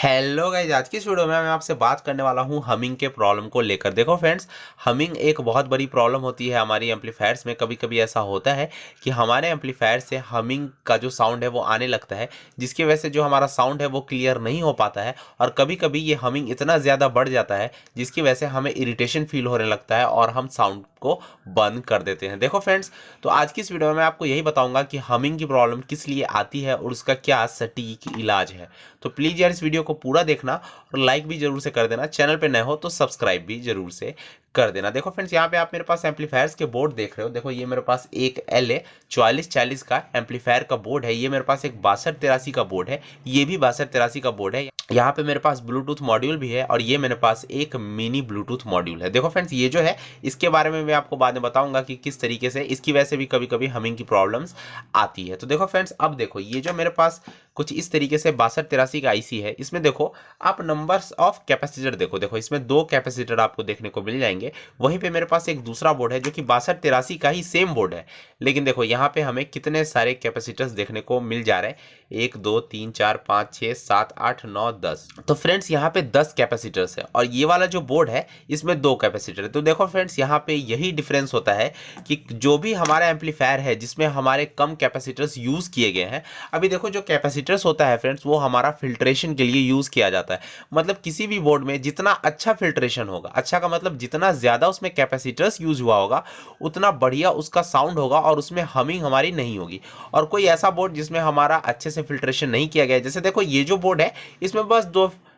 Hello guys, आज की इस वीडियो में मैं आपसे बात करने वाला हूं हमिंग के प्रॉब्लम को लेकर। देखो फ्रेंड्स, हमिंग एक बहुत बड़ी प्रॉब्लम होती है हमारी एम्पलीफायर्स में। कभी कभी ऐसा होता है कि हमारे एम्पलीफायर से हमिंग का जो साउंड है वो आने लगता है, जिसकी वजह से जो हमारा साउंड है वो क्लियर नहीं हो पाता है। और कभी कभी ये हमिंग इतना ज़्यादा बढ़ जाता है जिसकी वजह से हमें इरिटेशन फील होने लगता है और हम साउंड को बंद कर देते हैं। देखो फ्रेंड्स, तो आज की इस वीडियो में मैं आपको यही बताऊंगा कि हमिंग की प्रॉब्लम किस लिए आती है और उसका क्या सटीक इलाज है। तो प्लीज़ यार इस वीडियो को पूरा देखना और लाइक भी जरूर से कर देना। चैनल पे नए हो तो सब्सक्राइब भी जरूर से कर देना। देखो फ्रेंड्स, यहाँ पे आप मेरे पास एम्पलीफायर्स के बोर्ड देख रहे हो। देखो, ये मेरे पास एक LA 4440 का एम्पलीफायर का बोर्ड है। ये मेरे पास एक 6283 का बोर्ड है। ये भी 6283 का बोर्ड है। यहाँ पे मेरे पास ब्लूटूथ मॉड्यूल भी है और ये मेरे पास एक मिनी ब्लूटूथ मॉड्यूल है। देखो फ्रेंड्स, ये जो है इसके बारे में मैं आपको बाद में बताऊंगा कि किस तरीके से इसकी वजह से भी कभी कभी हमिंग की प्रॉब्लम्स आती है। तो देखो फ्रेंड्स, अब देखो ये जो मेरे पास कुछ इस तरीके से 6283 का IC है। इसमें देखो आप नंबर्स ऑफ कैपेसिटर देखो इसमें 2 कैपेसिटर आपको देखने को मिल जाएंगे। वहीं पे मेरे पास एक दूसरा बोर्ड है जो कि 6283 का ही सेम बोर्ड है, लेकिन देखो यहाँ पे हमें कितने सारे कैपेसिटर्स देखने को मिल जा रहे हैं। 1 2 3 4 5 6 7 8 9 10। तो फ्रेंड्स, यहाँ पे 10 कैपेसिटर्स है और ये वाला जो बोर्ड है इसमें 2 कैपेसिटर है। तो देखो फ्रेंड्स, यहाँ पे यही डिफरेंस होता है कि जो भी हमारा एम्पलीफायर है जिसमें हमारे कम कैपेसिटर्स यूज किए गए हैं। अभी देखो, जो कैपेसिटर्स होता है फ्रेंड्स वो हमारा फिल्ट्रेशन के लिए यूज किया जाता है। मतलब किसी भी बोर्ड में जितना अच्छा फिल्ट्रेशन होगा, अच्छा का मतलब जितना ज्यादा उसमें कैपेसिटर्स यूज हुआ होगा उतना बढ़िया उसका साउंड होगा और उसमें हमिंग हमारी नहीं होगी। और कोई ऐसा बोर्ड जिसमें हमारा अच्छे से फिल्ट्रेशन नहीं किया गया है, जैसे देखो ये जो बोर्ड है इसमें बस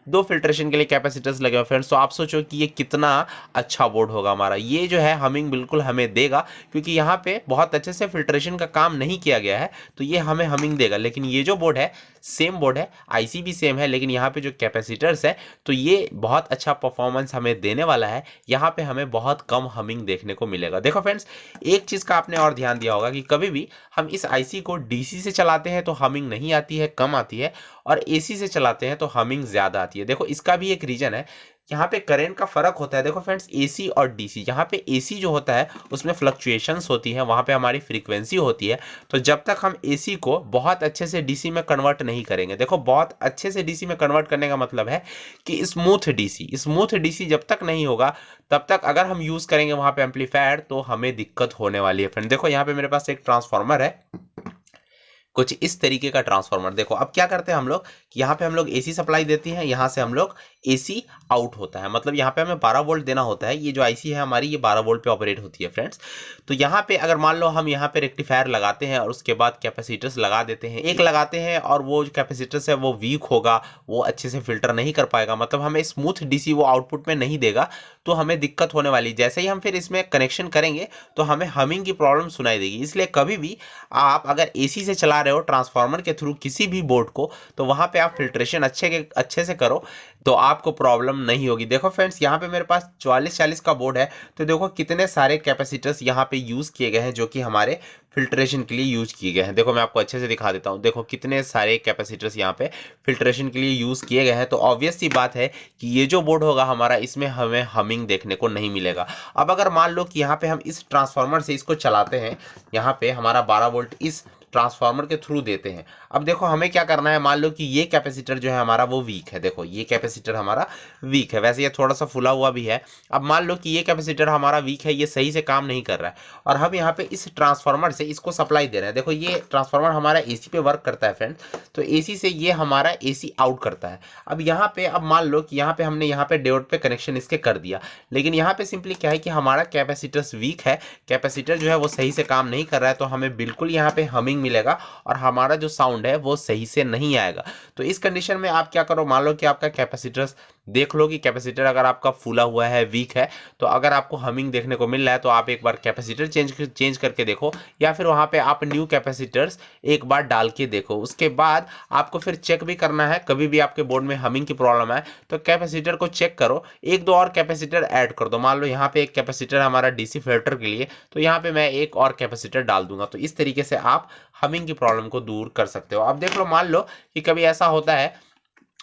दो फिल्ट्रेशन के लिए कैपेसिटर्स लगे हुए फ्रेंड्स। तो आप सोचो कि ये कितना अच्छा बोर्ड होगा हमारा। ये जो है हमिंग बिल्कुल हमें देगा, क्योंकि यहाँ पे बहुत अच्छे से फिल्ट्रेशन का काम नहीं किया गया है, तो ये हमें हमिंग देगा। लेकिन ये जो बोर्ड है सेम बोर्ड है, IC भी सेम है, लेकिन यहाँ पे जो कैपेसिटर्स है तो ये बहुत अच्छा परफॉर्मेंस हमें देने वाला है। यहाँ पे हमें बहुत कम हमिंग देखने को मिलेगा। देखो फ्रेंड्स, एक चीज का आपने और ध्यान दिया होगा कि कभी भी हम इस IC को DC से चलाते हैं तो हमिंग नहीं आती है, कम आती है, और AC से चलाते हैं तो हमिंग ज्यादा आती है। देखो, इसका भी एक रीजन है। यहाँ पे करंट का फर्क होता है। देखो फ्रेंड्स, AC और DC, यहाँ पे AC जो होता है उसमें फ्लक्चुएशंस होती है, वहाँ पे हमारी फ्रीक्वेंसी होती है। तो जब तक हम AC को बहुत अच्छे से DC में कन्वर्ट नहीं करेंगे, देखो बहुत अच्छे से DC में कन्वर्ट करने का मतलब है कि स्मूथ DC जब तक नहीं होगा तब तक अगर हम यूज करेंगे वहाँ पे एम्पलीफायर तो हमें दिक्कत होने वाली है। फ्रेंड देखो, यहाँ पे मेरे पास एक ट्रांसफार्मर है, कुछ इस तरीके का ट्रांसफार्मर। देखो अब क्या करते हैं हम लोग कि यहाँ पे हम लोग AC सप्लाई देते हैं, यहाँ से हम लोग AC आउट होता है। मतलब यहाँ पे हमें 12 वोल्ट देना होता है। ये जो IC है हमारी ये 12 वोल्ट पे ऑपरेट होती है फ्रेंड्स। तो यहाँ पे अगर मान लो हम यहाँ पे रेक्टिफायर लगाते हैं और उसके बाद कैपेसिटर्स लगा देते हैं, एक लगाते हैं और वो जो कैपेसिटर्स है वो वीक होगा, वो अच्छे से फिल्टर नहीं कर पाएगा, मतलब हमें स्मूथ DC वो आउटपुट में नहीं देगा, तो हमें दिक्कत होने वाली। जैसे ही हम फिर इसमें कनेक्शन करेंगे तो हमें हमिंग की प्रॉब्लम सुनाई देगी। इसलिए कभी भी आप अगर AC से चला रहे हो ट्रांसफार्मर के थ्रू किसी भी बोर्ड को, तो वहां पे आप फिल्ट्रेशन अच्छे से करो तो आपको प्रॉब्लम नहीं होगी। देखो फ्रेंड्स, यहाँ पे मेरे पास 4440 का बोर्ड है, तो देखो कितने सारे कैपेसिटर्स यहाँ पे यूज किए गए हैं जो कि हमारे फिल्ट्रेशन के लिए यूज किए गए हैं। देखो मैं आपको अच्छे से दिखा देता हूँ। देखो कितने सारे कैपेसिटर्स यहाँ पे फिल्ट्रेशन के लिए यूज किए गए हैं। तो ऑब्वियस सी बात है कि ये जो बोर्ड होगा हमारा, इसमें हमें हमिंग देखने को नहीं मिलेगा। अब अगर मान लो कि यहाँ पे हम इस ट्रांसफार्मर से इसको चलाते हैं, यहाँ पे हमारा 12 वोल्ट इस ट्रांसफार्मर के थ्रू देते हैं। अब देखो हमें क्या करना है, मान लो कि ये कैपेसिटर जो है हमारा वो वीक है। देखो ये कैपेसिटर हमारा वीक है, वैसे ये थोड़ा सा फुला हुआ भी है। अब मान लो कि ये कैपेसिटर हमारा वीक है, ये सही से काम नहीं कर रहा है, और हम यहाँ पे इस ट्रांसफार्मर से इसको सप्लाई दे रहे हैं। देखो ये ट्रांसफार्मर हमारा AC पे वर्क करता है फ्रेंड्स, तो AC से ये हमारा AC आउट करता है। अब यहाँ पे अब मान लो कि यहाँ पे हमने यहाँ पे डायोड पे कनेक्शन इसके कर दिया, लेकिन यहाँ पे सिंपली क्या है कि हमारा कैपेसिटर्स वीक है, कैपेसिटर जो है वो सही से काम नहीं कर रहा है, तो हमें बिल्कुल यहाँ पे हमिंग मिलेगा और हमारा जो साउंड है वो सही से नहीं आएगा। तो इस कंडीशन में आप क्या करो, मान लो कि आपका कैपेसिटर, देख लो कि कैपेसिटर अगर आपका फूला हुआ है, वीक है, तो अगर आपको हमिंग देखने को मिल रहा है तो आप एक बार कैपेसिटर चेंज करके देखो, या फिर वहां पे आप न्यू कैपेसिटर्स एक बार डाल के देखो। उसके बाद आपको फिर चेक भी करना है, कभी भी आपके बोर्ड में हमिंग की प्रॉब्लम है तो कैपेसिटर को चेक करो, एक दो और कैपेसिटर ऐड कर दो। मान लो यहाँ पे एक कैपेसिटर हमारा DC फिल्टर के लिए, तो यहाँ पे मैं एक और कैपेसिटर डाल दूंगा। तो इस तरीके से आप हमिंग की प्रॉब्लम को दूर कर सकते हो। अब देख लो, मान लो कि कभी ऐसा होता है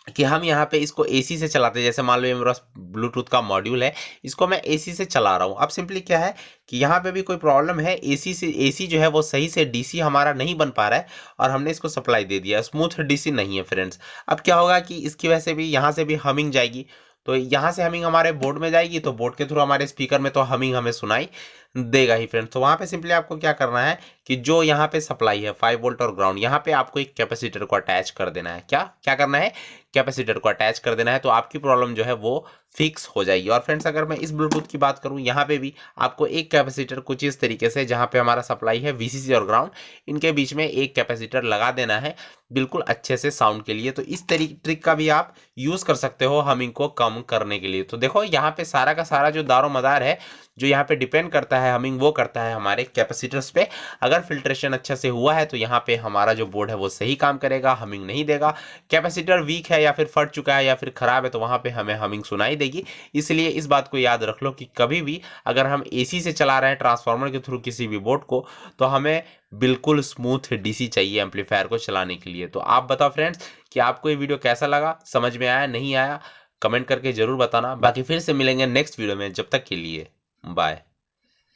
कि हम यहाँ पे इसको एसी से चलाते हैं। जैसे मान लो ये मेरे पास ब्लूटूथ का मॉड्यूल है, इसको मैं एसी से चला रहा हूँ। अब सिंपली क्या है कि यहाँ पे भी कोई प्रॉब्लम है, एसी से एसी जो है वो सही से डीसी हमारा नहीं बन पा रहा है और हमने इसको सप्लाई दे दिया, स्मूथ डीसी नहीं है फ्रेंड्स। अब क्या होगा कि इसकी वजह से भी यहाँ से भी हमिंग जाएगी, तो यहाँ से हमिंग हमारे बोर्ड में जाएगी, तो बोर्ड के थ्रू हमारे स्पीकर में तो हमिंग हमें सुनाई देगा ही फ्रेंड्स। तो वहाँ पे सिंपली आपको क्या करना है कि जो यहाँ पे सप्लाई है 5 वोल्ट और ग्राउंड, यहाँ पे आपको एक कैपेसिटर को अटैच कर देना है। क्या क्या करना है, कैपेसिटर को अटैच कर देना है, तो आपकी प्रॉब्लम जो है वो फिक्स हो जाएगी। और फ्रेंड्स अगर मैं इस ब्लूटूथ की बात करूं, यहाँ पे भी आपको एक कैपेसिटर कुछ इस तरीके से, जहाँ पे हमारा सप्लाई है वीसीसी और ग्राउंड, इनके बीच में एक कैपेसिटर लगा देना है बिल्कुल अच्छे से साउंड के लिए। तो इस ट्रिक का भी आप यूज कर सकते हो हमिंग को कम करने के लिए। तो देखो यहाँ पे सारा का सारा जो दारो मदार है, जो यहाँ पे डिपेंड करता है हमिंग, वो करता है हमारे कैपेसिटर्स पे। अगर फिल्ट्रेशन अच्छा से हुआ है तो यहाँ पे हमारा जो बोर्ड है वो सही काम करेगा, हमिंग नहीं देगा। कैपेसिटर वीक है या फिर फट चुका है या फिर खराब है तो वहाँ पे हमें हमिंग सुनाई देगी। इसलिए इस बात को याद रख लो कि कभी भी अगर हम एसी से चला रहे हैं ट्रांसफार्मर के थ्रू किसी भी बोर्ड को, तो हमें बिल्कुल स्मूथ डीसी चाहिए एम्पलीफायर को चलाने के लिए। तो आप बताओ फ्रेंड्स कि आपको ये वीडियो कैसा लगा, समझ में आया नहीं आया, कमेंट करके जरूर बताना। बाकी फिर से मिलेंगे नेक्स्ट वीडियो में, जब तक के लिए बाय।